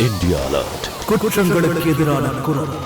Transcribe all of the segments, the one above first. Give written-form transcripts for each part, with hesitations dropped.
India alert. குற்றங்களுக்கு எதிரான குரல்.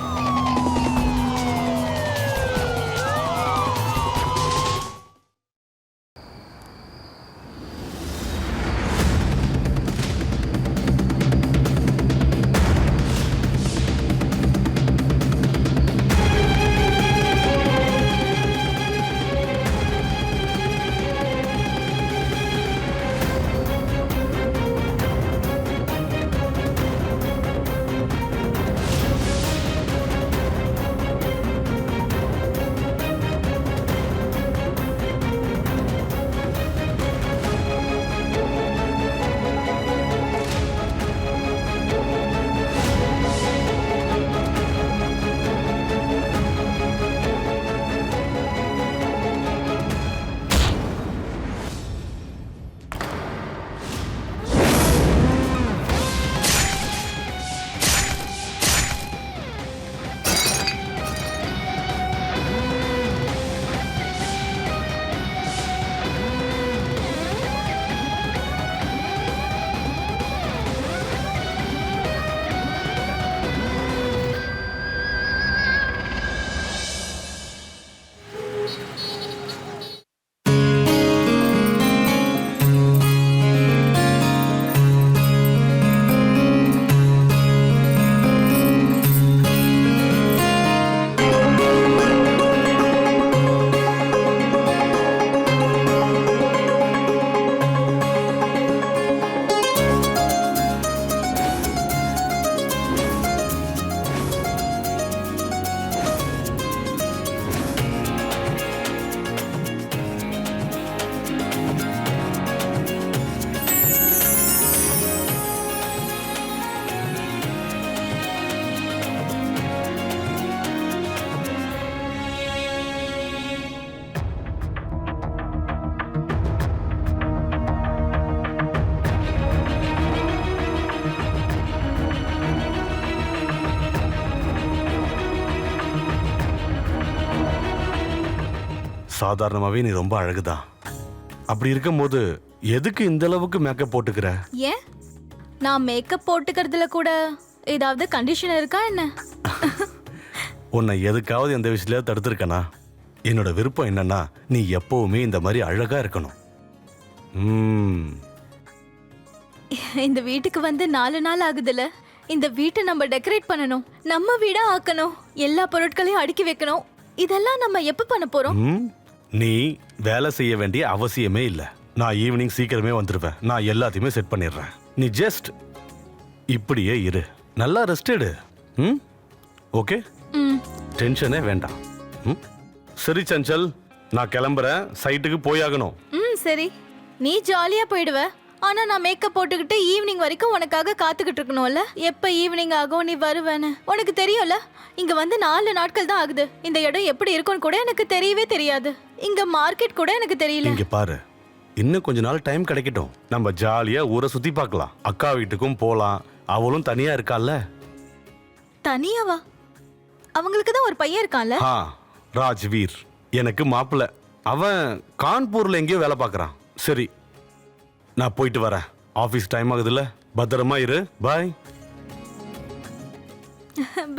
சாதாரணமாவே நீ ரொம்ப அழகுதான். அப்படி இருக்கும்போது எதுக்கு இந்த அளவுக்கு மேக்கப் போட்டுக்கிற? ஏன் நான் மேக்கப் போட்டுக்கிறதுல கூட ஏதாவது கண்டிஷன் இருக்கா என்ன? உன்னை எதுக்காவது எந்த விஷயத்துல தடுத்திருக்கனா? என்னோட விருப்பம் என்னன்னா நீ எப்பவுமே இந்த மாதிரி அழகா இருக்கணும். இந்த வீட்டுக்கு வந்து 4 நாள் ஆகுதுல. இந்த வீட்டை நம்ம டெக்கரேட் பண்ணணும், நம்ம வீடா ஆக்கணும், எல்லா பொருட்களையும் அடுக்கி வைக்கணும். இதெல்லாம் நம்ம எப்ப பண்ண போறோம்? நீ வேலை செய்ய வேண்டிய அவசியமே இல்லை. நான் ஈவினிங் சீக்கிரமே வந்துடுவேன். நான் எல்லாத்தையுமே செட் பண்ணிடுறேன். நீ ஜஸ்ட் இப்படியே இரு, நல்லா ரெஸ்ட் எடு. ஓகே, டென்ஷனே வேண்டாம். சரி சஞ்சல், நான் கிளம்புறேன். சைட்டுக்கு போயாகணும். சரி, நீ ஜாலியா போயிடுவ. ஆனா நான் மேக்கப் போட்டுக்கிட்டு ஈவினிங் வரைக்கும் உனக்காக காத்துக்கிட்டு இருக்கணும்ல. எப்ப ஈவினிங் ஆகும் நீ வருவேன்னு உனக்கு தெரியும்ல. இங்க வந்து 4 நாட்கள் தான் ஆகுது. இந்த இடம் எப்படி இருக்கும்னு கூட எனக்கு தெரியவே தெரியாது. இங்க மார்க்கெட் கூட எனக்கு தெரியல. இங்க பாரு, இன்னும் கொஞ்ச நாள் டைம் கிடைக்கட்டும். நம்ம ஜாலியா ஊரை சுத்தி பார்க்கலாம். அக்கா வீட்டுக்கும் போலாம். அவளும் தனியா இருக்கால. தனியாவா? அவங்களுக்கு தான் ஒரு பையன் இருக்கான்ல. ராஜ்வீர் எனக்கு மாப்பிள்ள. அவன் கான்பூர்ல எங்கேயோ வேலை பார்க்கறான். சரி, நான் போயிட்டு வரேன். ஆபீஸ் டைம் ஆகுதுல்ல. பத்திரமா இரு. பாய்.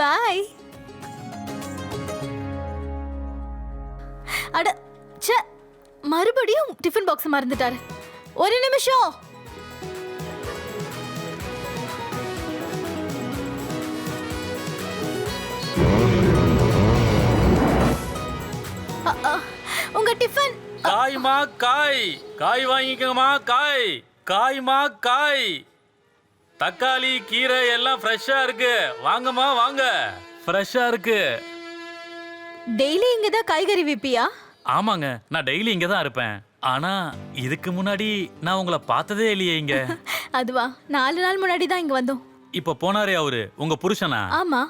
பாய். அட ச்சே, மறுபடியும் டிஃபன் பாக்ஸ் மறந்துட்டாரு. ஒரு நிமிஷம். உங்க டிஃபன். காய்மா காய், காய் வாங்கிக்கோமா. காய் காய்மா காய். தக்காளி கீரை எல்லாம் ஃப்ரெஷ்ஷா இருக்கு. வாங்கம்மா வாங்க, ஃப்ரெஷ்ஷா இருக்கு. டெய்லி இங்க தான் காய்கறி விப்பியா? ஆமாங்க, நான் டெய்லி இங்க தான் இருப்பேன். ஆனா இதுக்கு முன்னாடி நான் உங்களை பார்த்ததே இல்லையே இங்க. அதுவா, 4 நாள் முன்னாடி தான் இங்க வந்தோம். இப்ப போனாரே அவரு, உங்க புருஷனா? ஆமா.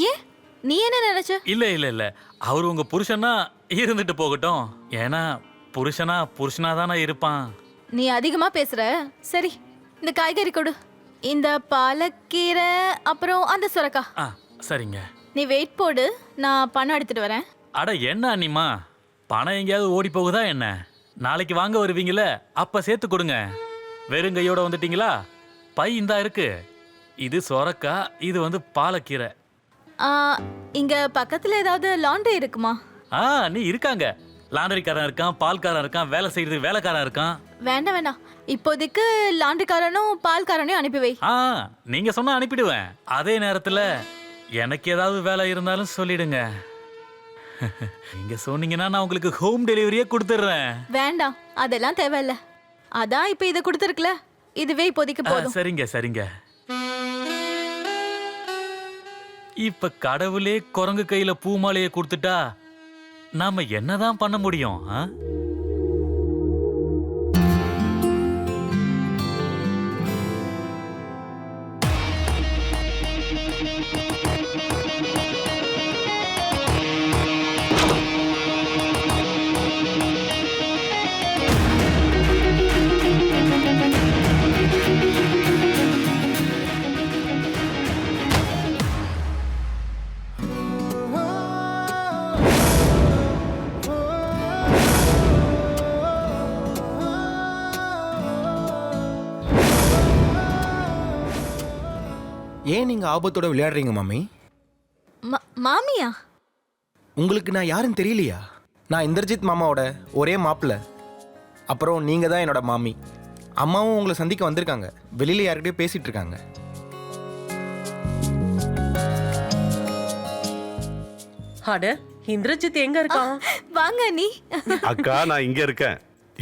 ஏன், நீ என்ன நினைச்ச? இல்ல இல்ல இல்ல, அவரு உங்க புருஷனா இருந்துட்டு போகட்டும். ஏன்னா புருஷனா தானே இருப்பான். நீ அதிகமா பேசுற. சரி, இந்த காய்கறி கொடு. இந்த பாலக்கீரை அப்புறம் அந்த சுரக்கா. சரிங்க. நீ வெயிட் போடு, நான் பணம் எடுத்துட்டு வரேன். அட என்ன அண்ணிமா, பணம் எங்கேயாவது ஓடி போகுதா என்ன? நாளைக்கு வாங்க வருவீங்களே, அப்ப சேர்த்து கொடுங்க. வெறுங்கையோட வந்துட்டீங்களா? பை இந்தா இருக்கு, இது சொரக்காய், இது வந்து பாலக்கீரை. ஆ, இங்க பக்கத்துல ஏதாவது லாண்ட்ரி இருக்குமா? நீ இருக்காங்க. லாண்டரிக்காரன் இருக்கான், பால்காரன் இருக்கான், வேலை செய்யறதுக்கு வேலைக்காரன் இருக்கான். வேண்டாம் வேண்டாம், இப்போதைக்கு லாண்ட்ரிக்காரனும் பால்காரனையும் அனுப்பி வை. நீங்க சொன்னா அனுப்பிடுவேன். அதே நேரத்துல எனக்கு ஏதாவது வேலை இருந்தாலும் சொல்லிடுங்க. நீங்க சொன்னீங்கன்னா நான் உங்களுக்கு ஹோம் டெலிவரியே கொடுத்துட்றேன். வேண்டாம், அதெல்லாம் தேவையில்ல. அதான் இப்ப இதை கொடுத்துருக்குல, இதுவே இப்போதைக்கு போதும். சரிங்க சரிங்க. இப்ப கடவுளே குரங்கு கையில பூமாலையை கொடுத்துட்டா நாம என்னதான் பண்ண முடியும்? ஏன் நீங்க ஆபத்தோட விளையாடுறீங்க மாமி? மாமியா? உங்களுக்கு நான் யாருன்னு தெரியலையா? நான் இந்திரஜித் மாமாவோட ஒரே மாப்பிள்ள. அப்புறம் நீங்க தான் என்னோட மாமி. அம்மாவும் உங்களை சந்திக்க வந்திருக்காங்க. வெளியில யார்கிட்டயும் பேசிட்டு இருக்காங்க. அட, இந்திரஜித் எங்க இருக்கான்? வாங்க நீ. அக்கா நான் இங்க இருக்கேன்,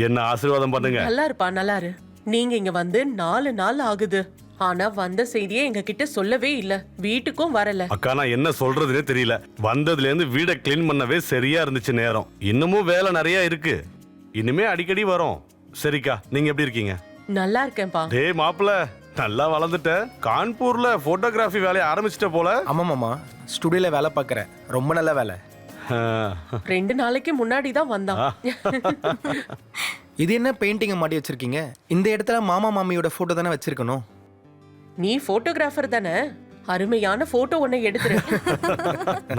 என்ன ஆசீர்வாதம் பண்ணுங்க. நல்லா இருப்பா, நல்லா இரு. நீங்க இங்க வந்து 4 நாள் ஆகுது. ஆனா வந்த செய்தியே எங்க கிட்ட சொல்லவே இல்ல. வீட்டுக்கும் வரல. அக்கா நான் என்ன சொல்றதுனே தெரியல. வந்ததுல இருந்து வீட கிளீன் பண்ணவே சரியா இருந்துச்சு நேரம். இன்னமும் வேலை நிறைய இருக்கு. இனிமே அடிக்கடி வரும். சரிக்கா, நீங்க எப்படி இருக்கீங்க? நல்லா இருக்கேன்பா. டேய் மாப்பிள்ள, நல்லா வளர்ந்துட்ட. கான்பூர்ல போட்டோகிராஃபி வேலையை ஆரம்பிச்சிட்ட போல. ஆமா மாமா, ஸ்டுடியோல வேலை பார்க்கறேன். ரொம்ப நல்ல வேலை. 2 நாளைக்கு முன்னாடி தான் வந்தான். இது என்ன பெயிண்டிங்கை மாட்டி வச்சிருக்கீங்க? இந்த இடத்துல மாமா மாமியோட போட்டோ தானே வச்சிருக்கணும். நீ போட்டோகிராஃபர் தானே? அருமையான போட்டோ ஒன்னை எடுத்துரு.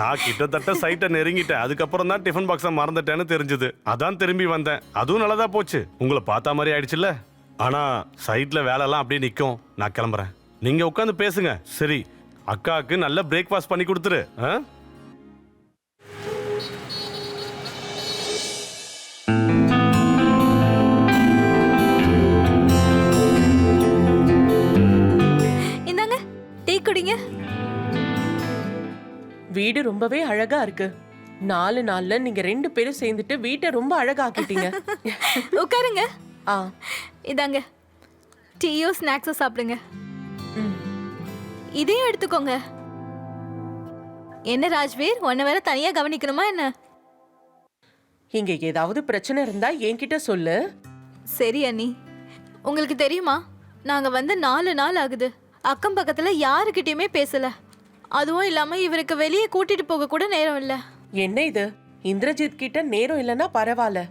நான் கிட்டத்தட்ட சைட்டை நெருங்கிட்டேன். அதுக்கப்புறம் தான் டிஃபன் பாக்ஸை மறந்துட்டேன்னு தெரிஞ்சது. அதான் திரும்பி வந்தேன். அதுவும் நல்லதா போச்சு. உங்களை பார்த்த மாதிரி ஆயிடுச்சுல்ல. ஆனா சைட்ல வேலைலாம் அப்படியே நிற்கும். நான் கிளம்புறேன், நீங்க உட்காந்து பேசுங்க. சரி, அக்காவுக்கு நல்ல பிரேக்ஃபாஸ்ட் பண்ணி கொடுத்துரு. இந்தாங்க டீ குடிங்க. வீடு ரொம்பவே அழகா இருக்கு. 4 நாள்ல நீங்க 2 பேரும் சேர்ந்துட்டு வீட்டை ரொம்ப அழகா ஆக்கிட்டீங்க. உட்காருங்க. ஆ, இதாங்க டீயோ ஸ்நாக்ஸோ சாப்பிடுங்க. ம். இதையும் எடுத்துக்கோங்க. என்ன ராஜ்வீர், உன்னை வேற தனியா கவனிக்கணுமா என்ன? இங்க ஏதாவது பிரச்சனை இருந்தா என்கிட்ட சொல்லு. சரி அண்ணி. உங்களுக்கு தெரியுமா, நாங்க வந்து 4 நாள் ஆகுது. அக்கம் பக்கத்துல யாருக்கிட்டயுமே பேசல. அதுவும் இல்லாம இவருக்கு வெளியே கூட்டிட்டு போக கூட நேரம் இல்ல. என்ன இது? இந்திரஜித் கிட்ட நேரம் இல்லைன்னா பரவாயில்ல.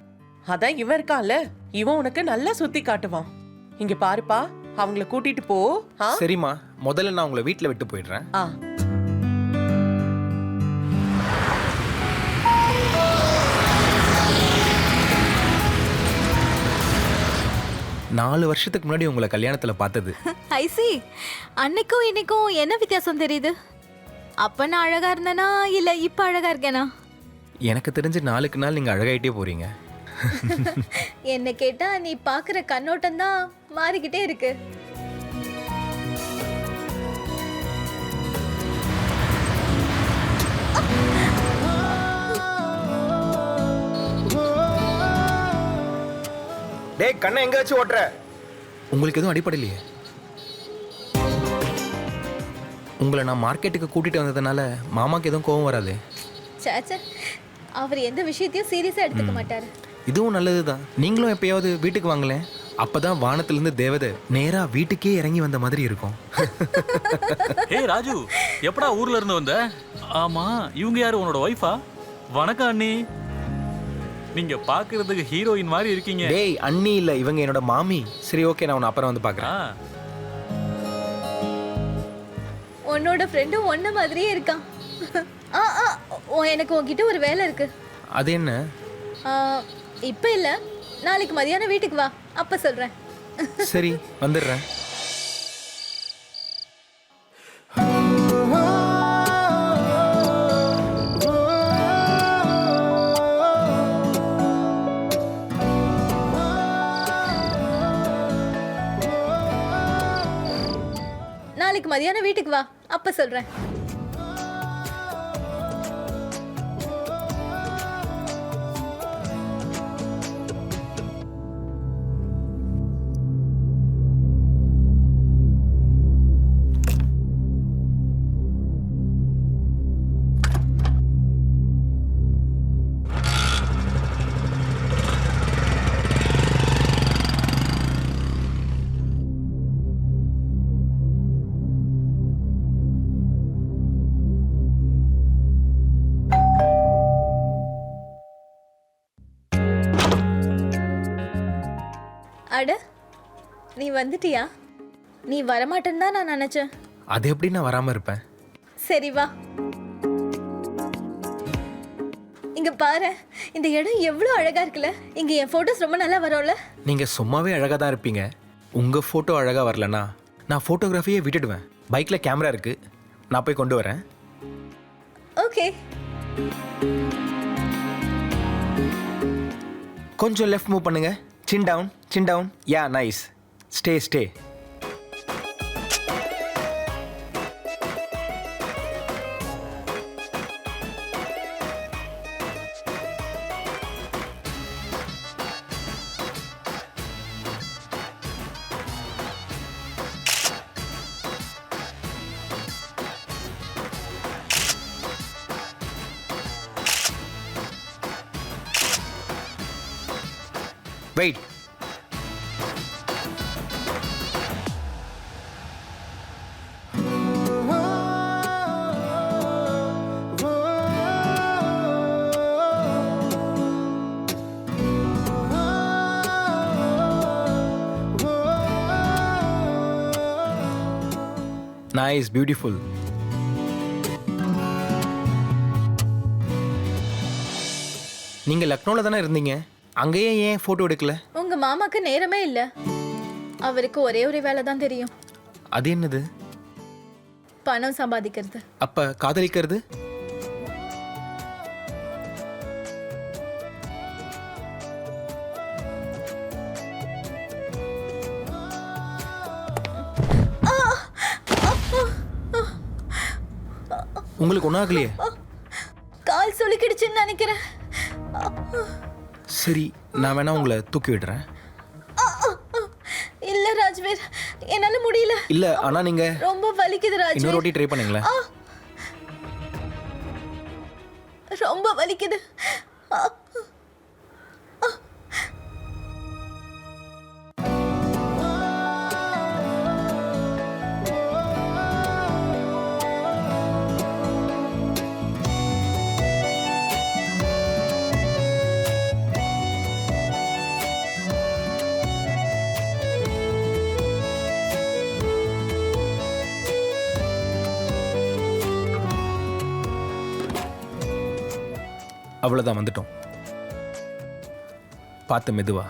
அதான் இவன் இருக்கான்ல, இவன் உனக்கு நல்லா சுத்தி காட்டுவான். இங்க பாருப்பா, அவங்கள கூட்டிட்டு போ. சரிம்மா, முதல்ல நான் உங்களை வீட்டில் விட்டு போயிடுறேன். 4 வருஷத்துக்கு முன்னாடி உங்களை கல்யாணத்துல பார்த்தது. ஐசி, அன்னைக்கும் இன்னைக்கும் என்ன வித்தியாசம் தெரியுது? அப்ப நான் அழகா இருந்தேனா இல்ல இப்ப அழகா இருக்கேனா? எனக்கு தெரிஞ்சு நாளுக்கு நாள் நீங்க அழகாயிட்டே போறீங்க. என்ன கேட்டா நீ பாக்குற கண்ணோட்டம் தான் மாறிக்கிட்டே இருக்கு. டேய், கண்ணை எங்க வச்சு ஓட்டுற? உங்களுக்கு எதுவும் அடிப்படையிலையே? உங்களை நான் மார்க்கெட்டுக்கு கூட்டிட்டு வந்ததுனால மாமாக்கு எதுவும் கோவம் வராது. சாச்சா, அவர் எந்த விஷயத்தையும் சீரியஸா எடுத்துக்க மாட்டாரு. இதுவும் நல்லதுதான். நீங்களும் எப்பயாவது வீட்டுக்கு வாங்களேன். அப்பதான் வானத்திலிருந்து தேவதை நேரா வீட்டுக்கே இறங்கி வந்த மாதிரி இருக்கும். ஏய் ராஜு, எப்படா ஊர்ல இருந்து வந்த? ஆமா, இவங்க யாரு, உன்னோட ஒய்ஃபா? வணக்கம் அண்ணி. நீங்க பாக்குறதுக்கு ஹீரோயின் மாதிரி இருக்கீங்க. டேய், அண்ணி இல்ல, இவங்க என்னோட மாமி. சரி, ஓகே, நான் உன்னை அப்புறம் வந்து பாக்குறேன். உன்னோட ஃப்ரெண்டும் ஒன்ன மாதிரியே இருக்கான். எனக்கு உன்கிட்ட ஒரு வேலை இருக்கு. அது என்ன? இப்ப இல்ல, நாளைக்கு மதியானம் வீட்டுக்கு வா, அப்ப சொல்றேன். சரி, வந்துடுறேன். நாளைக்கு மதியானம் வீட்டுக்கு வா, அப்ப சொல்றேன். அட, நீ வந்துட்டியா? நீ வரமாட்டேன்னு தான் நான் நினைச்சேன். அது எப்படி நான் வராமல் இருப்பேன்? சரி வா. இங்க பாரு, இந்த இடம் எவ்வளவு அழகா இருக்குல்ல. இங்க என் போட்டோஸ் ரொம்ப நல்லா வரும்ல. நீங்கள் சும்மாவே அழகாக தான் இருப்பீங்க. உங்கள் ஃபோட்டோ அழகாக வரலனா நான் ஃபோட்டோகிராஃபியே விட்டுடுவேன். பைக்கில் கேமரா இருக்குது, நான் போய் கொண்டு வரேன். ஓகே. கொஞ்சம் லெஃப்ட் மூவ் பண்ணுங்க. Chin down, chin down. Yeah, nice. Stay, stay. Wait. Nice, beautiful. நீங்க லக்னோல தானே இருந்தீங்க, அங்கேயே ஏன் போட்டோ எடுக்கல? உங்க மாமாக்கு நேரமே இல்ல. அவருக்கு ஒரே ஒரு வேலை தான் தெரியும். அது என்னது? பணம் சம்பாதிக்கிறது. அப்ப காதலிக்கிறது? உங்களுக்கு ஒன்றும் ஆகலையே? கால் சுளுக்கிடுச்சுன்னு நினைக்கிறேன். சரி, நான் வேணா உங்களை தூக்கி விடுறேன். இல்ல ராஜ்வீர், என்னால முடியல. இல்ல, ஆனா நீங்க ரொம்ப வலிக்குது இன்னொரு ராஜ்வீர். வாட்டி ட்ரை பண்ணுங்களேன். ரொம்ப வலிக்குது. அவ்வளோதான், வந்துட்டோம். பார்த்து மெதுவா.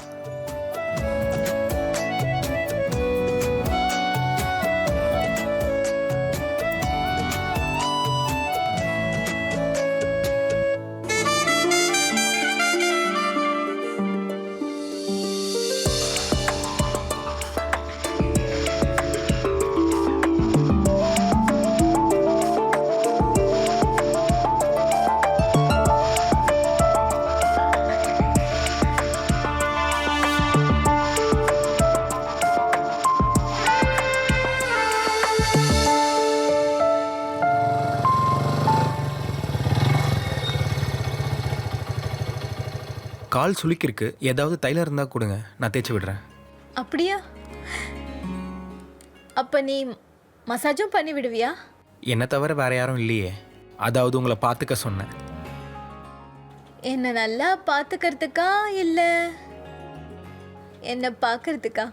கால் சுளுக்கிருக்கு, ஏதாவது தைலம் இருந்தா கொடுங்க, நான் தேய்ச்சி விடுறேன். அப்படியா? அப்ப நீ மசாஜும் பண்ணி விடுவியா? என்னை தவிர வேற யாரும் இல்லையே, அதாவது உங்களை பார்த்துக்க சொன்னேன். என்ன நல்லா பாத்துக்கிறதுக்கா இல்ல என்ன பாக்குறதுக்கா?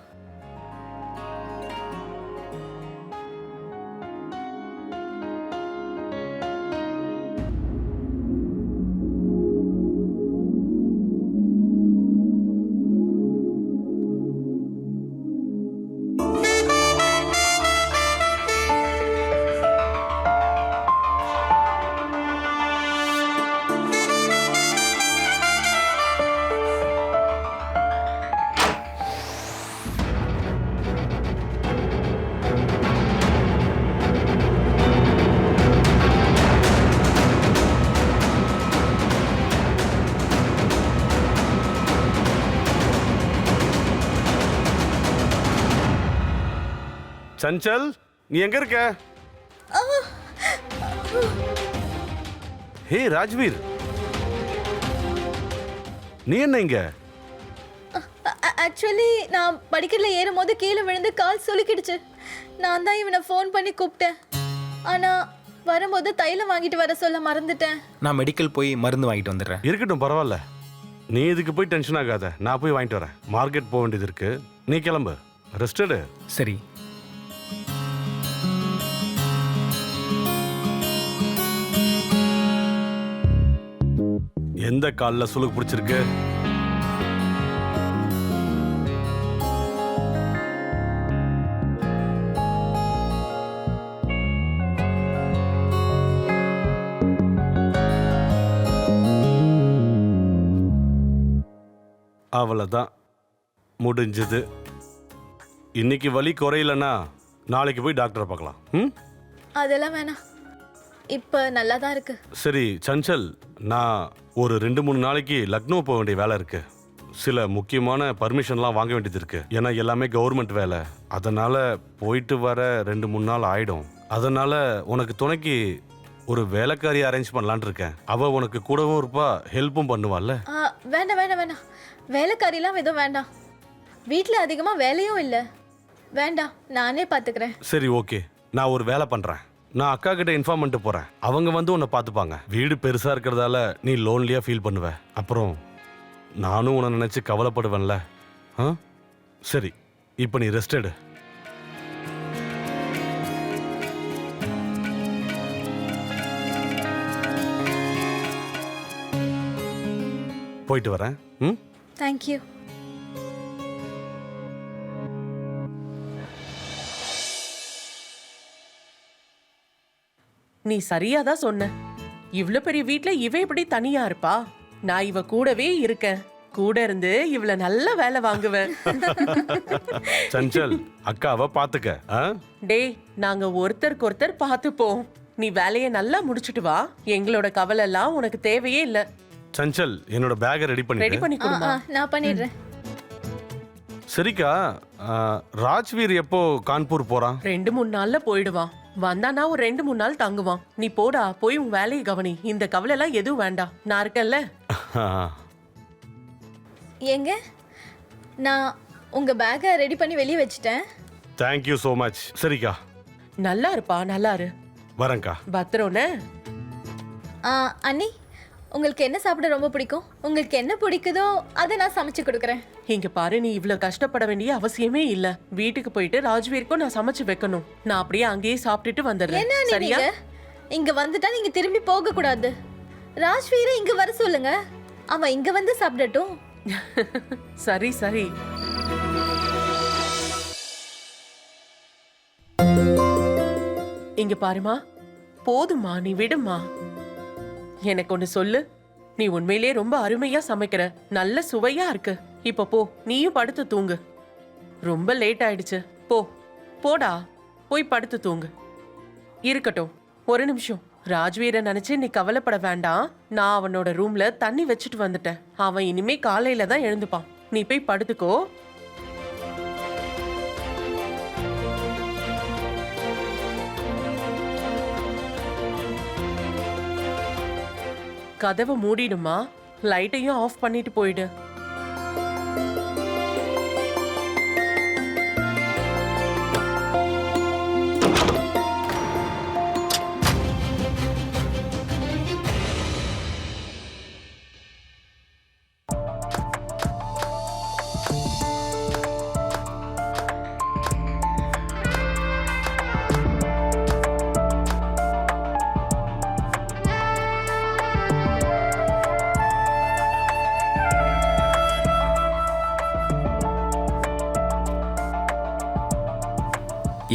சஞ்சல், நீ எங்க இருக்க? ஹே ராஜ்வீர், நீ என்ன இங்க? ஆக்சுவலி நான் படிக்கட்டில் ஏறும்போது கீழே விழுந்து கால் சுளுக்கிடுச்சு. நான் தான் இவனை ஃபோன் பண்ணி கூப்பிட்டேன். ஆனால் வரும்போது தைலம் வாங்கிட்டு வர சொல்ல மறந்துட்டேன். நான் மெடிக்கல் போய் மருந்து வாங்கிட்டு வந்துடுறேன். இருக்கட்டும், பரவாயில்ல. நீ இதுக்கு போய் டென்ஷன் ஆகாத. நான் போய் வாங்கிட்டு வரேன். மார்க்கெட் போக வேண்டியது இருக்கு. நீ கிளம்பு, ரெஸ்ட் எடு. சரி. எந்த காலில் சுளுக்கு பிடிச்சிருக்கு? அவ்வளோதான், முடிஞ்சது. இன்னைக்கு வலி குறையலன்னா நாளைக்கு போய் டாக்டரை பார்க்கலாம். ம், அதெல்லாம் வேணாம், இப்போ நல்லா தான் இருக்கு. சரி சஞ்சல், நான் ஒரு 2-3 நாளைக்கு லக்னோ போக வேண்டிய வேலை இருக்கு. சில முக்கியமான பர்மிஷன்லாம் வாங்க வேண்டியது இருக்கு. ஏன்னா எல்லாமே கவர்மெண்ட் வேலை. அதனால போயிட்டு வர 2-3 நாள் ஆயிடும். அதனால உனக்கு துணைக்கு ஒரு வேலைக்காரி அரேஞ்ச் பண்ணலான்னு இருக்கேன். அவ உனக்கு கூடவும் இருப்பா, ஹெல்ப்பும் பண்ணுவாள்ல. வேண்டாம் வேண்டாம் வேண்டாம், வேலைக்காரிலாம் எதுவும் வேண்டாம். வீட்டில் அதிகமாக வேலையும் இல்லை. வேண்டாம், நானே பார்த்துக்கிறேன். சரி ஓகே, நான் ஒரு வேலை பண்றேன். நான் அக்கா கிட்ட இன்ஃபார்ம் பண்ணிட்டு போறேன். அவங்க வந்து உன்னை பார்த்துப்பாங்க. வீடு பெருசா இருக்கிறதால நீ லோன்லியா ஃபீல் பண்ணுவ. அப்புறம் நானும் உன்னை நினைச்சு கவலைப்படுவேன்ல. சரி, இப்போ நீ ரெஸ்ட் எடு. போயிட்டு வரேன். ம், தேங்க்யூ. நீ சரியாதான் சொன்ன. இவ்ளோ பெரிய வீட்ல இவ எப்படி தனியா இருப்பா? நான் இவ கூடவே இருக்கேன். கூட இருந்து இவள நல்ல வேலை வாங்குவேன். சஞ்சல், அக்காவை பாத்துக்க. டேய், நாங்க ஒருத்தருக்கு ஒருத்தர் பார்த்துப்போம். நீ வேலையை நல்லா முடிச்சிட்டு வா. எங்களோட கவலை எல்லாம் உனக்கு தேவையே இல்ல. சஞ்சல், என்னோட பேக்கை ரெடி ரெடி பண்ணி. பண்ணி கொடுமா. நான் பண்ணிடுறேன். சரிக்கா, ராஜ்வீர் எப்போ கான்பூர் போறான்? 2-3 நாள்ல போயிடுவான். வந்தானா ஒரு 2-3 நாள் தங்குவான். நீ போடா, போய் உன் வேலையை கவனி. இந்த கவலை எல்லாம் எதுவும் வேண்டாம், நான் இருக்கேன்ல. ஏங்க, நான் உங்க பேக்கை ரெடி பண்ணி வெளியே வச்சுட்டேன். Thank you so much. சரிக்கா, நல்லா இருப்பா, நல்லா இரு. வரேன்க்கா. பத்திரம்னே. அண்ணி, உங்களுக்கு என்ன சாப்பிட ரொம்ப பிடிக்கும்? உங்களுக்கு என்ன பிடிக்குதோ அதை நான் சமைச்சு கொடுக்குறேன். இங்க பாரு, நீ இவ்ளோ கஷ்டப்பட வேண்டிய அவசியமே இல்ல. வீட்டுக்கு போயிட்டு ராஜ்வீருக்கும் நான் சமைச்சு வைக்கணும். நான் அப்படியே அங்கேயே சாப்பிட்டுட்டு வந்துடுறேன். என்ன சரியா? நீங்க இங்க வந்துட்டா நீங்க திரும்பி போக கூடாது. ராஜ்வீரை இங்க வர சொல்லுங்க. அவன் இங்க வந்து சாப்பிடட்டும். சரி சரி. இங்க பாருமா, போதுமா, நீ விடுமா. எனக்கு ஒண்ணு சொல்லு. நீ உண்மையிலே ரொம்ப அருமையா சமைக்கிற. நல்ல சுவையா இருக்கு. இப்ப போ, நீயும் படுத்து தூங்கு. ரொம்ப லேட் ஆயிடுச்சு. போடா, போய் படுத்து தூங்கு. இருக்கட்டும், ஒரு நிமிஷம். ராஜ்வீரை நினைச்சு நீ கவலைப்பட வேண்டாம். நான் அவனோட ரூம்ல தண்ணி வச்சுட்டு வந்துட்டேன். அவன் இனிமே காலையில தான் எழுந்துப்பான். நீ போய் படுத்துக்கோ. கதவை மூடிடுமா. லைட்டையும் ஆஃப் பண்ணிட்டு போயிடு.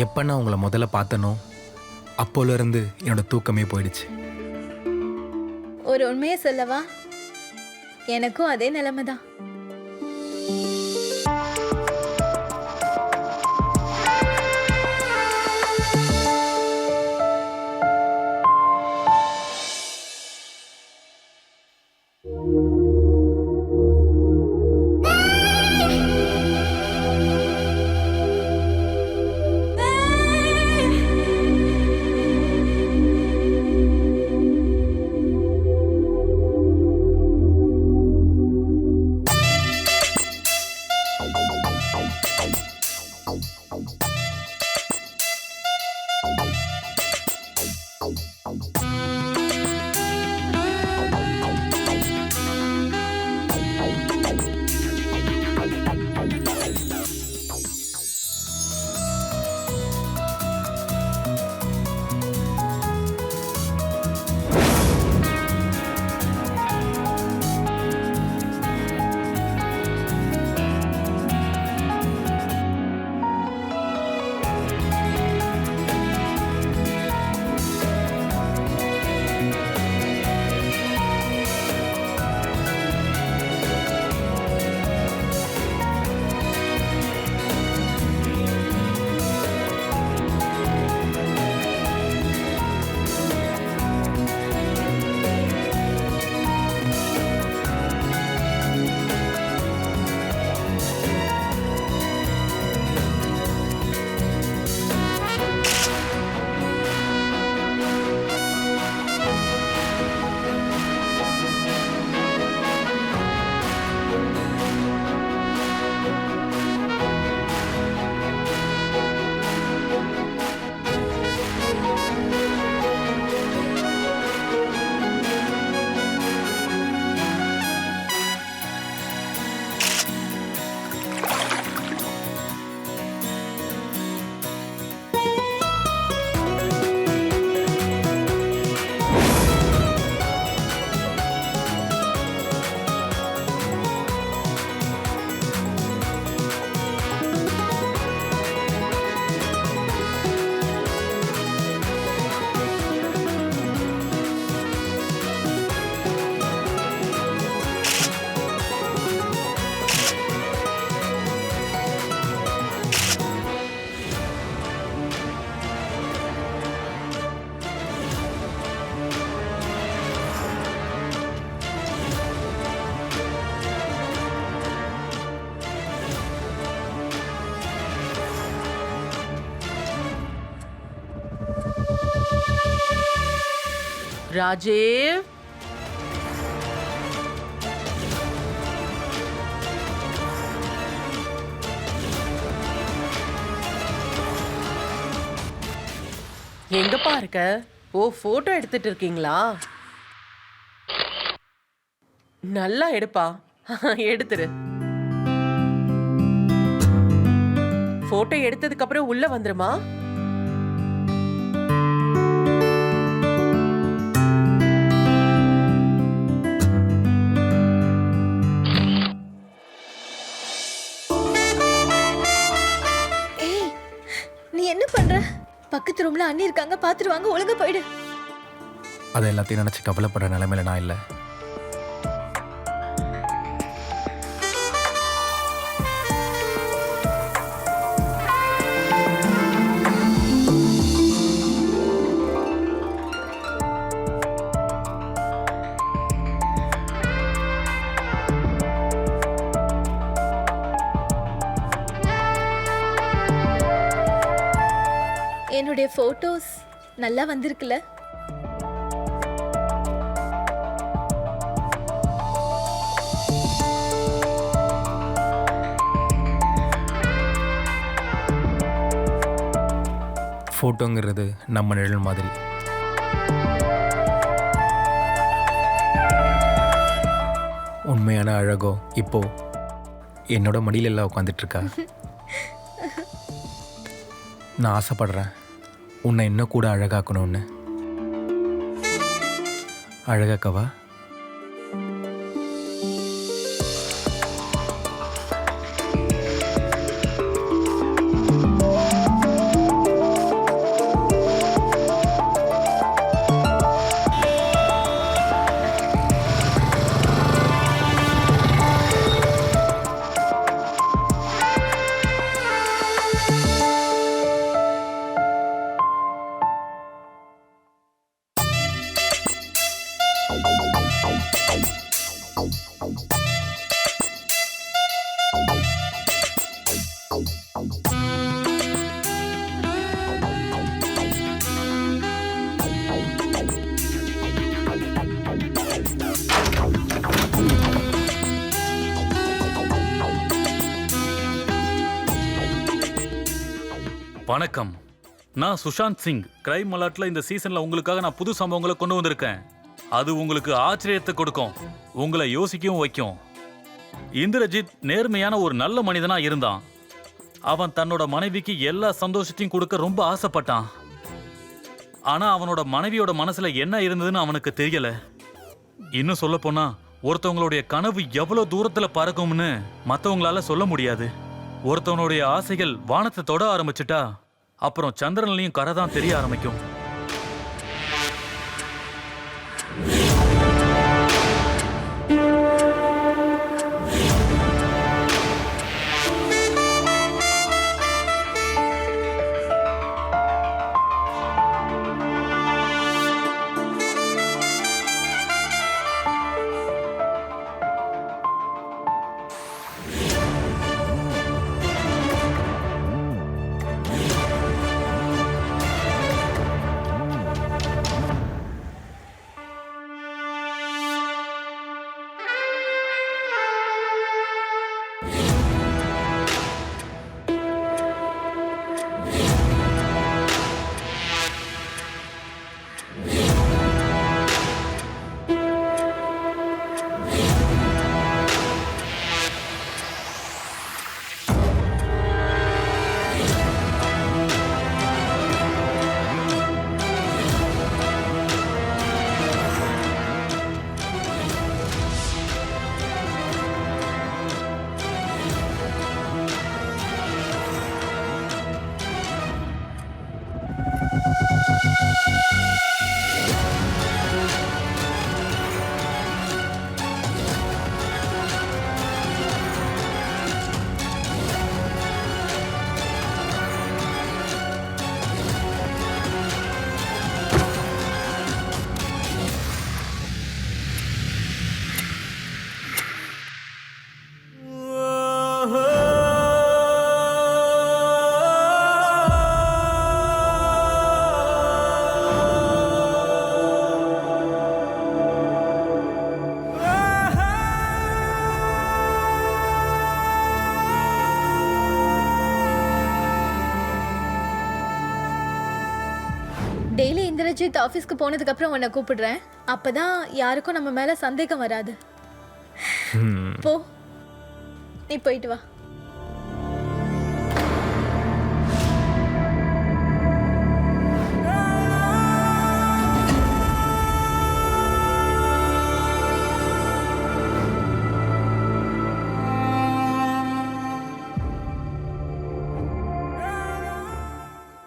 எப்போ நான் உங்களை முதல்ல பார்த்தனோ அப்போலேருந்து என்னோட தூக்கமே போயிடுச்சு. ஒரு உண்மையை சொல்லவா? எனக்கும் அதே நிலைமை தான். ராஜீவ், எங்கப்பா இருக்க? ஓ, போட்டோ எடுத்துட்டு இருக்கீங்களா? நல்லா எடுப்பா. எடுத்துரு. போட்டோ எடுத்ததுக்கு அப்புறம் உள்ள வந்துருமா? நீ என்ன பண்ற? பக்கத்து ரூம்ல அண்ணி இருக்காங்க, பாத்துருவாங்க. ஒழுங்கா போயிடு. அதை எல்லாத்தையும் நினச்சி கவலைப்படுற நிலைமையில நான் இல்லை. என்னுடைய போட்டோஸ் நல்லா வந்திருக்குல்ல? ஃபோட்டோங்கிறது நம்ம நிழல் மாதிரி. உண்மையான அழகோ இப்போ என்னோட மடியில எல்லாம் உட்காந்துட்டு இருக்கா. நான் ஆசைப்படுறேன் உன்னை இன்னும் கூட அழகாக்கணும்னு. அழகாக்கவா? வணக்கம். நான் சுஷாந்த் சிங். கிரைம் அலர்ட்ல இந்த சீசன்ல உங்களுக்காக நான் புது சம்பவங்களை கொண்டு வந்திருக்கேன். அது உங்களுக்கு ஆச்சரியத்தை கொடுக்கும், உங்களை யோசிக்கவும் வைக்கும். இந்திரஜித் நேர்மையான ஒரு நல்ல மனிதனா இருந்தான். அவன் தன்னோட மனைவிக்கு எல்லா சந்தோஷத்தையும் கொடுக்க ரொம்ப ஆசைப்பட்டான். ஆனா அவனோட மனைவியோட மனசுல என்ன இருந்ததுன்னு அவனுக்கு தெரியல. இன்னும் சொல்ல போனா ஒருத்தவங்களுடைய கனவு எவ்வளவு தூரத்துல பறக்கும்னு மத்தவங்களால சொல்ல முடியாது. ஒருத்தவனுடைய ஆசைகள் வானத்தை தொட ஆரம்பிச்சுட்டா அப்புறம் சந்திரன்லயும் கரை தான் தெரிய ஆரம்பிக்கும். டெய்லி இந்திரஜித் ஆஃபீஸ்க்கு போனதுக்கு அப்புறம் உன்னை கூப்பிடுறேன். அப்பதான் யாருக்கும் நம்ம மேல சந்தேகம் வராது. போ, நீ போயிட்டு வா.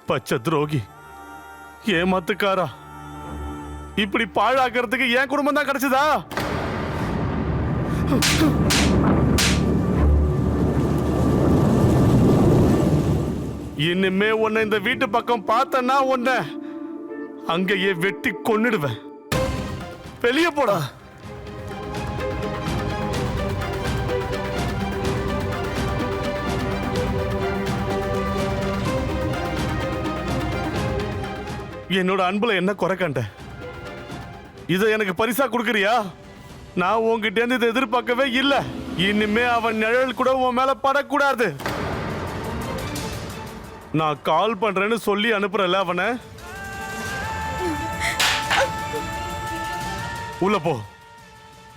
பச்சை துரோகி, ஏமாத்துக்காரா, இப்படி பாழாக்கிறதுக்கு என் குடும்பம் தான் கிடைச்சதா? இனிமே உன்னை இந்த வீட்டு பக்கம் பார்த்தனா உன்னை அங்கேயே வெட்டி கொன்னுடுவேன். வெளியே போடா. என்னோட அன்புல என்ன குறை கண்ட? இதை எனக்கு பரிசா கொடுக்கறியா? நான் உன்கிட்ட இருந்து இதை எதிர்பார்க்கவே இல்லை. இனிமே அவன் நிழல் கூட உன் மேல படக்கூடாது. நான் கால் பண்றேன்னு சொல்லி அனுப்புறல அவனை. உள்ள போ,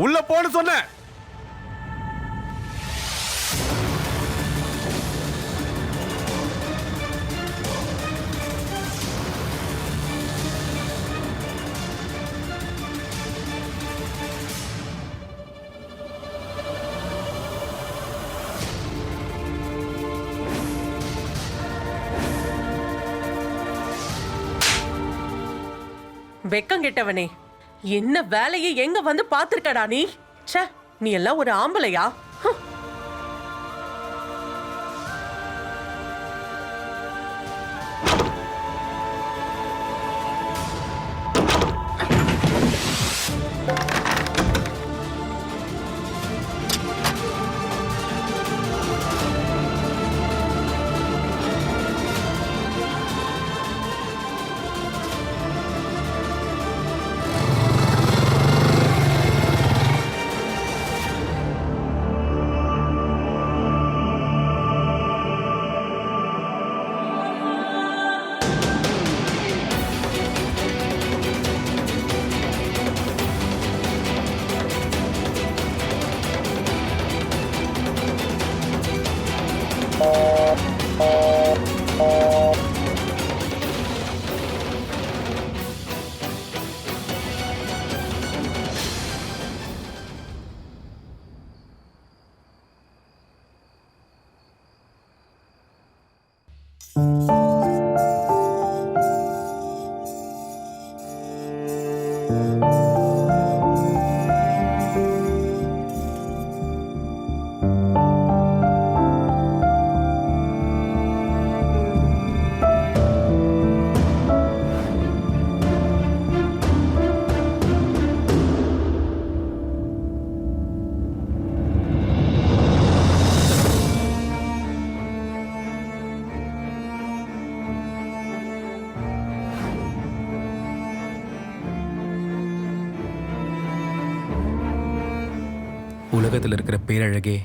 உள்ள போன்னு சொன்ன. வெக்கம் கெட்டவனே, என்ன வேலையை எங்க வந்து பாத்திருக்கடா நீ? ச்சே, நீ எல்லாம் ஒரு ஆம்பளையா? உலகத்தில் இருக்கிற பேரழகே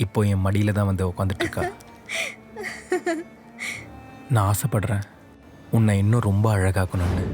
இப்போ என் மடியில் தான் வந்து உட்காந்துட்டு இருக்கா. நான் ஆசைப்படுறேன் உன்னை இன்னும் ரொம்ப அழகாக்கணும்னு.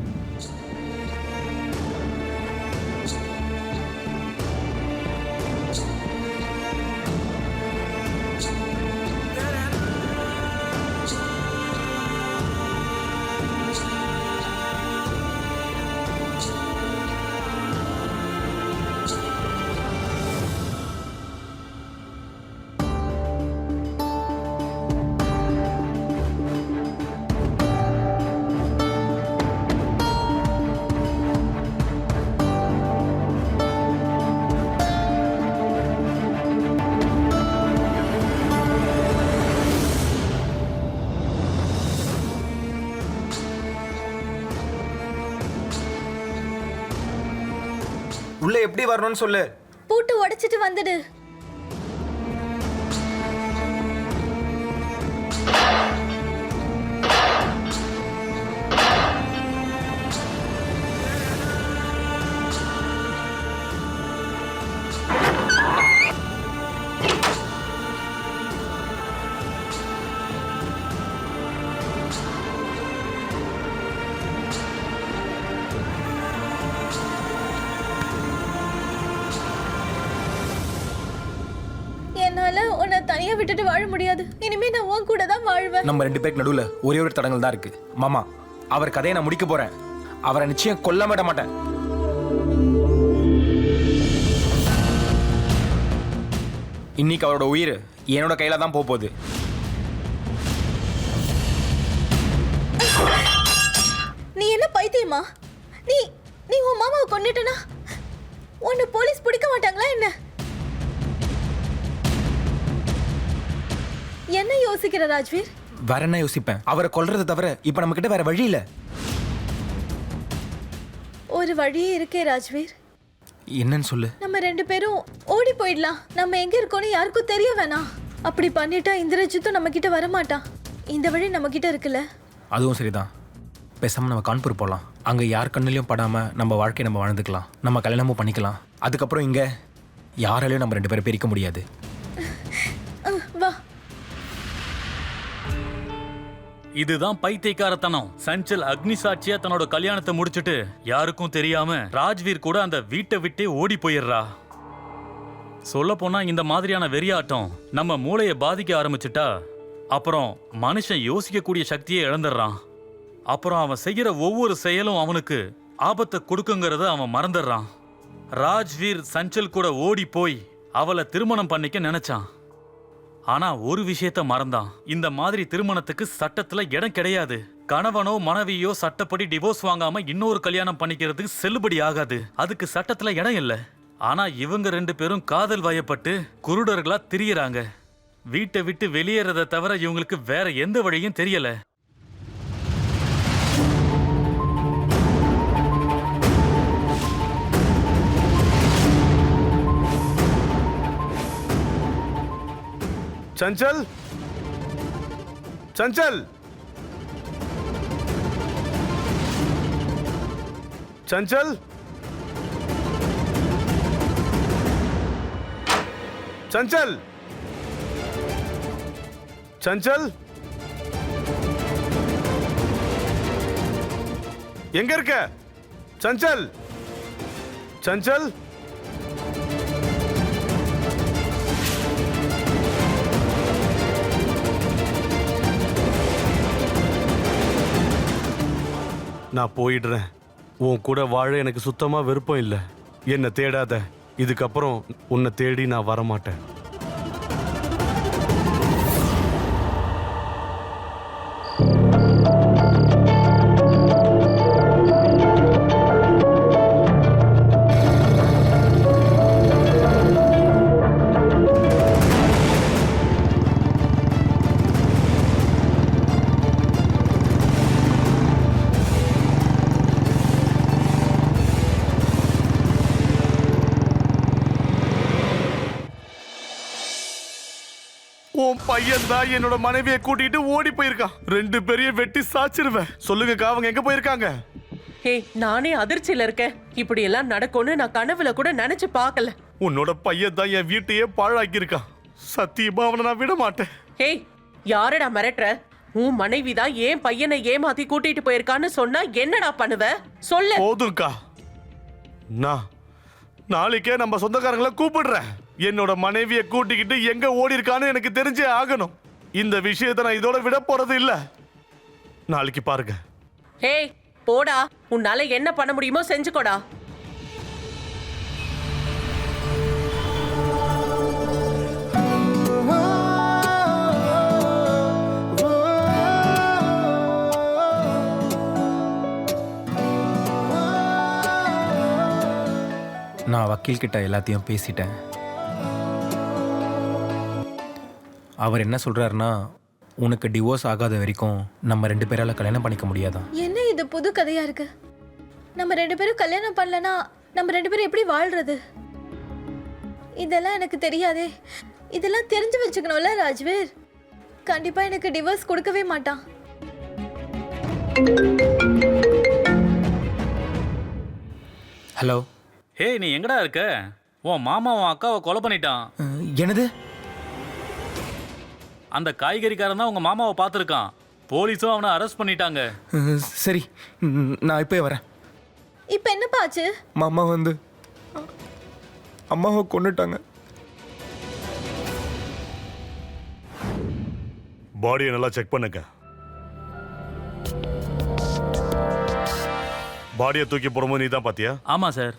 உள்ள எப்படி வரணும்னு சொல்லு. பூட்டு உடைச்சிட்டு வந்துடு. என்னால உன்னை தனியா விட்டுட்டு வாழ முடியாது. இனிமே நான் உன் கூட தான் வாழ்வேன். நம்ம 2 பேருக்கு நடுவுல ஒரே ஒரு தடங்கள் தான் இருக்கு. மாமா, அவர் கதையை நான் முடிக்க போறேன். அவரை நிச்சயம் கொல்ல விட மாட்டேன். இன்னைக்கு அவரோட உயிர் என்னோட கையில தான் போகுது. நீ என்ன பைத்தியமா? நீ நீ உன் மாமாவை கொன்னுட்டனா உன்னை போலீஸ் பிடிக்க மாட்டாங்களா என்ன? என்ன யோசிக்கிற ராஜ்வீர்? வேற என்ன யோசிப்பேன்? அவரை கொல்றதை தவிர இப்ப நம்ம கிட்ட வேற வழி இல்ல. ஒரு வழியே இருக்கே ராஜ்வீர். என்னன்னு சொல்லு. நம்ம 2 பேரும் ஓடி போயிடலாம். நம்ம எங்க இருக்கோம்னு யாருக்கும் தெரிய வேணாம். அப்படி பண்ணிட்டா இந்திரஜித்தும் நம்ம கிட்ட வரமாட்டான். இந்த வழி நம்ம கிட்ட இருக்குல்ல. அதுவும் சரிதான். பேசாம நம்ம கான்பூர் போகலாம். அங்க யார் கண்ணிலையும் படாம நம்ம வாழ்க்கையை நம்ம வாழ்ந்துக்கலாம். நம்ம கல்யாணமும் பண்ணிக்கலாம். அதுக்கப்புறம் இங்க யாராலையும் நம்ம 2 பேரை பிரிக்க முடியாது. வா. இதுதான் பைத்தியக்காரத்தனம். சஞ்சல் அக்னி சாட்சியா தன்னோட கல்யாணத்தை முடிச்சிட்டு யாருக்கும் தெரியாம ராஜ்வீர் கூட அந்த வீட்டை விட்டே ஓடி போயிடுறா. சொல்ல போனா இந்த மாதிரியான வெறியாட்டம் நம்ம மூளையை பாதிக்க ஆரம்பிச்சுட்டா அப்புறம் மனுஷன் யோசிக்கக்கூடிய சக்தியை இழந்துடுறான். அப்புறம் அவன் செய்யற ஒவ்வொரு செயலும் அவனுக்கு ஆபத்தை கொடுக்குங்கிறத அவன் மறந்துடுறான். ராஜ்வீர் சஞ்சல் கூட ஓடி போய் அவளை திருமணம் பண்ணிக்க நினைச்சான். ஆனா ஒரு விஷயத்த மறந்தான். இந்த மாதிரி திருமணத்துக்கு சட்டத்துல இடம் கிடையாது. கணவனோ மனைவியோ சட்டப்படி டிவோர்ஸ் வாங்காம இன்னொரு கல்யாணம் பண்ணிக்கிறதுக்கு செல்லுபடி ஆகாது. அதுக்கு சட்டத்துல இடம் இல்ல. ஆனா இவங்க 2 பேரும் காதல் வயப்பட்டு குருடர்களா திரியறாங்க. வீட்டை விட்டு வெளியேறதை தவிர இவங்களுக்கு வேற எந்த வழியும் தெரியல. சஞ்சல், சஞ்சல், சஞ்சல், சஞ்சல், சஞ்சல், எங்க இருக்க? சஞ்சல், சஞ்சல், நான் போயிடுறேன். உன் கூட வாழ எனக்கு சுத்தமா விருப்பம் இல்லை. என்னை தேடாத. இதுக்கப்புறம் உன்னை தேடி நான் வரமாட்டேன். உன் பையன் தான் என்னோட மனைவியை கூட்டிட்டு ஓடி போயிருக்கான். 2 பேரையும் வெட்டி சாச்சிருவேன். சொல்லுங்கக்கா, அவங்க எங்க போயிருக்காங்க? ஏய், நானே அதிர்ச்சியில இருக்கேன். இப்படி எல்லாம் நடக்கும்னு நான் கனவுல கூட நினைச்சு பார்க்கல. உன்னோட பையன் தான் என் வீட்டையே பாழாக்கி இருக்கான். சத்தியமா அவனை நான் விட மாட்டேன். ஏய், யாரடா மிரட்டுற? உன் மனைவி தான் ஏன் பையனை ஏமாத்தி கூட்டிட்டு போயிருக்கான்னு சொன்னா என்னடா பண்ணுவ? சொல்லு. போதும்க்கா, நான் நாளைக்கே நம்ம சொந்தக்காரங்களை கூப்பிடுறேன். என்னோட மனைவியை கூட்டிக்கிட்டு எங்க ஓடி இருக்கான்னு எனக்கு தெரிஞ்சே ஆகணும். இந்த விஷயத்தை நான் இதோட விட போறது இல்ல. நாளைக்கு பாருங்க. ஏய், போடா. உன்னால என்ன பண்ண முடியுமோ செஞ்சுக்கோடா. நான் வக்கீல் கிட்ட எல்லாத்தையும் பேசிட்டேன். அவர் என்ன சொல்றாருன்னா, உனக்கு டிவோர்ஸ் ஆகாத வரைக்கும் நம்ம 2 பேரால கல்யாணம் பண்ணிக்க முடியாதான். என்ன இது புது கதையா இருக்கு? நம்ம 2 பேரும் கல்யாணம் பண்ணலனா நம்ம 2 பேரும் எப்படி வாழ்றது? இதெல்லாம் எனக்கு தெரியாதே. இதெல்லாம் தெரிஞ்சு வச்சுக்கணும்ல ராஜ்வீர். கண்டிப்பா எனக்கு டிவோர்ஸ் கொடுக்கவே மாட்டான். ஹலோ. ஏய், நீ எங்கடா இருக்க? உன் மாமா உன் அக்காவை கொலை பண்ணிட்டான். என்னது? அந்த காய்கறிக்காரன் தான் உங்க மாமாவை பார்த்துருக்கான். போலீஸும் அவனை அரெஸ்ட் பண்ணிட்டாங்க. சரி, நான் இப்போ வரேன். இப்போ என்னப்பா ஆச்சு? மாமா வந்து அம்மாவை கொன்னுட்டாங்க. பாடியை நல்லா செக் பண்ணுங்க. பாடியை தூக்கி போடும்போது நீ தான் பாத்தியா? ஆமா சார்.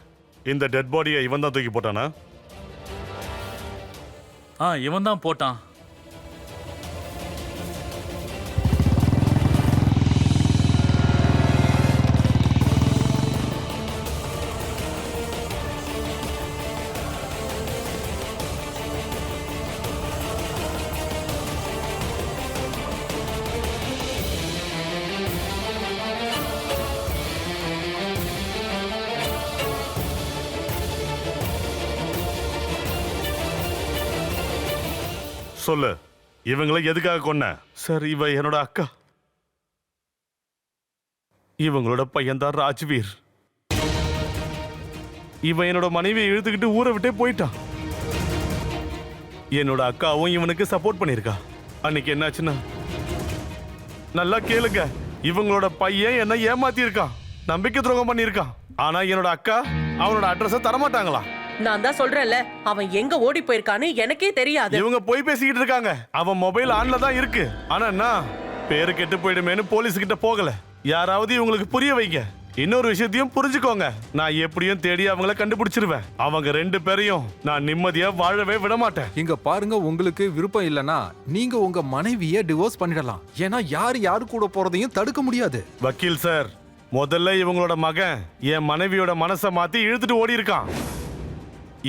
இந்த டெட் பாடியை இவன் தான் தூக்கி போட்டானா? இவன் தான் போட்டான். சொல்லு, இவங்களை எதுக்காக கொன்ன? சார், இவ என்னோட அக்கா. இவங்களோட பையன் தான் ராஜ்வீர். இவன் என்னோட மனைவியை இழுத்துக்கிட்டு ஊரை விட்டே போயிட்டான். என்னோட அக்காவும் இவனுக்கு சப்போர்ட் பண்ணிருக்கா. அன்னைக்கு என்னாச்சுன்னா, நல்லா கேளுங்க, இவங்களோட பையன் என்ன ஏமாத்தி இருக்கான், நம்பிக்கை துரோகம் பண்ணிருக்கான். ஆனா என்னோட அக்கா அவனோட அட்ரஸ தரமாட்டாங்களா? நான் தான் சொல்றேன்ல, அவன் எங்க ஓடி போயிருக்கான்னு எனக்கே தெரியாது. இவங்க போய் பேசிக்கிட்டு இருக்காங்க. அவன் மொபைல் ஆன்ல தான் இருக்கு. ஆனா நான் பேரு கெட்டு போயிடுமேனு போலீஸ் கிட்ட போகல. யாராவது இவங்களுக்கு புரிய வைங்க. இன்னொரு விஷயத்தையும் புரிஞ்சுக்கோங்க, நான் எப்படியும் தேடி அவங்கள கண்டுபிடிச்சிருவேன். அவங்க 2 பேரையும் நான் நிம்மதியா வாழவே விட மாட்டேன். இங்க பாருங்க, உங்களுக்கு விருப்பம் இல்லனா நீங்க உங்க மனைவியை டிவோர்ஸ் பண்ணிடலாம். ஏன்னா யாரு கூட போறதையும் தடுக்க முடியாது. வக்கீல் சார், முதல்ல இவங்களோட மகன் என் மனைவியோட மனசை மாத்தி இழுத்துட்டு ஓடி இருக்கான்.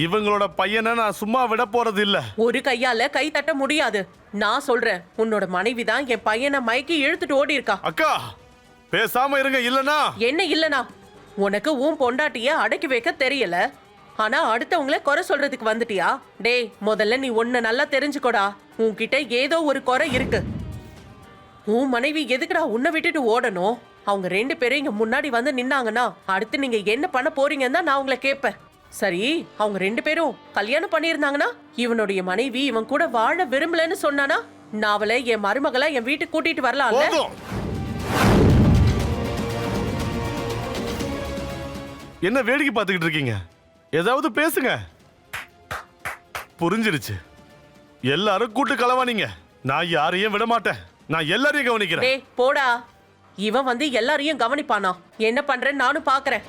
இவங்களோட பையனை நான் சும்மா விட போறது இல்ல. ஒரு கையால கை தட்ட முடியாது. நான் சொல்றேன், உன்னோட மனைவி தான் என் பையனை மயக்கி இழுத்துட்டு ஓடி இருக்கா. அக்கா, பேசாம இருங்க. இல்லனா என்ன இல்லனா? உனக்கு உன் பொண்டாட்டிய அடக்கி வைக்க தெரியல, ஆனா அடுத்தவங்கள குறை சொல்றதுக்கு வந்துட்டியா? டேய், முதல்ல நீ ஒன்ன நல்லா தெரிஞ்சுக்கோடா. உன்கிட்ட ஏதோ ஒரு குறை இருக்கு. உன் மனைவி எதுக்குடா உன்னை விட்டுட்டு ஓடணும்? அவங்க 2 பேரும் இங்க முன்னாடி வந்து நின்னாங்கன்னா அடுத்து நீங்க என்ன பண்ண போறீங்கன்னு தான் நான் உங்களை கேட்பேன். சரி, அவங்க 2 பேரும் கல்யாணம் பண்ணியிருந்தாங்கன்னா இவனுடைய மனைவி இவன் கூட வாழ விரும்பலன்னு சொன்னானா நான் அவளை என் மருமகளா என் வீட்டுக்கு கூட்டிட்டு வரலாம்ல? என்ன வேடிக்கை பார்த்துக்கிட்டு இருக்கீங்க? ஏதாவது பேசுங்க. புரிஞ்சிருச்சு. எல்லாரும் கூட்டு களவானீங்க. நான் யாரையும் விட மாட்டேன். நான் எல்லாரையும் கவனிக்கிறேன். டேய், போடா. இவன் வந்து எல்லாரையும் கவனிப்பானா? என்ன பண்றேன்னு நானும் பாக்குறேன்.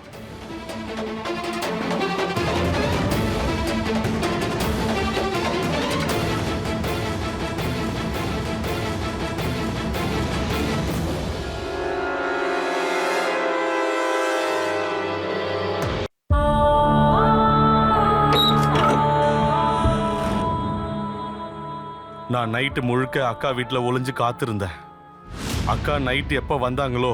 நான் நைட்டு முழுக்க அக்கா வீட்டில் ஒளிஞ்சு காத்திருந்தேன். அக்கா நைட்டு எப்போ வந்தாங்களோ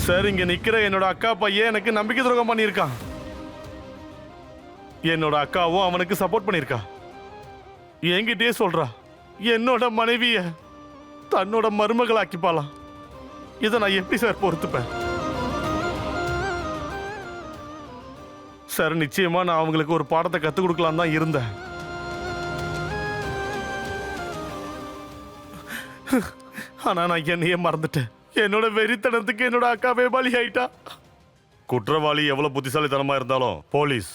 சார், இங்க நிக்கிற என்னோட அக்கா பையன் எனக்கு நம்பிக்கை துரோகம் பண்ணியிருக்கான். என்னோட அக்காவும் அவனுக்கு சப்போர்ட் பண்ணியிருக்கா. என்கிட்டயே சொல்றா என்னோட மனைவிய தன்னோட மருமகளாக்கிப்பாலாம். இதை நான் எப்படி சார் பொறுத்துப்பேன்? சார், நிச்சயமா நான் அவங்களுக்கு ஒரு பாடத்தை கத்துக் கொடுக்கலாம் தான் இருந்தேன். ஆனா நான் என்னையே மறந்துட்டேன். என்னோட வெறித்தனத்துக்கு என்னோட அக்காவே பலி ஆயிட்டா. குற்றவாளி எவ்வளவு புத்திசாலித்தனமா இருந்தாலும் போலீஸ்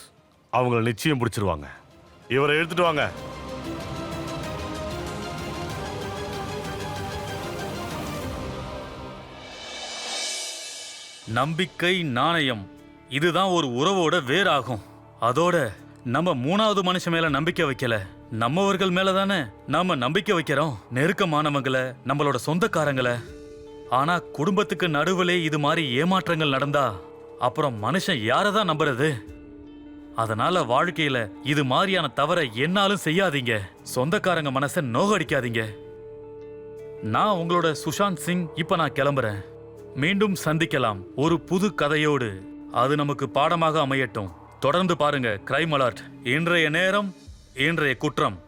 அவங்கள நிச்சயம் பிடிச்சிருவாங்க. இவரை எடுத்துட்டு வாங்க. நம்பிக்கை நாணயம் இதுதான் ஒரு உறவோட வேறாகும். அதோட நம்ம மூணாவது மனுஷன் மேல நம்பிக்கை வைக்கல, நம்மவர்கள் மேல தானே நாம நம்பிக்கை வைக்கிறோம். நெருக்கமானவங்கள, நம்மளோட சொந்தக்காரங்களை. ஆனா குடும்பத்துக்கு நடுவுலே இது மாதிரி ஏமாற்றங்கள் நடந்தா அப்புறம் மனுஷன் யாரதான் நம்புறது? அதனால வாழ்க்கையில இது மாதிரியான தவறை என்னாலும் செய்யாதீங்க. சொந்தக்காரங்க மனசை நோகடிக்காதீங்க. நான் உங்களோட சுஷாந்த் சிங். இப்ப நான் கிளம்புறேன். மீண்டும் சந்திக்கலாம் ஒரு புது கதையோடு. அது நமக்கு பாடமாக அமையட்டும். தொடர்ந்து பாருங்க கிரைம் அலர்ட். இன்றைய நேரம், இன்றைய குற்றம்.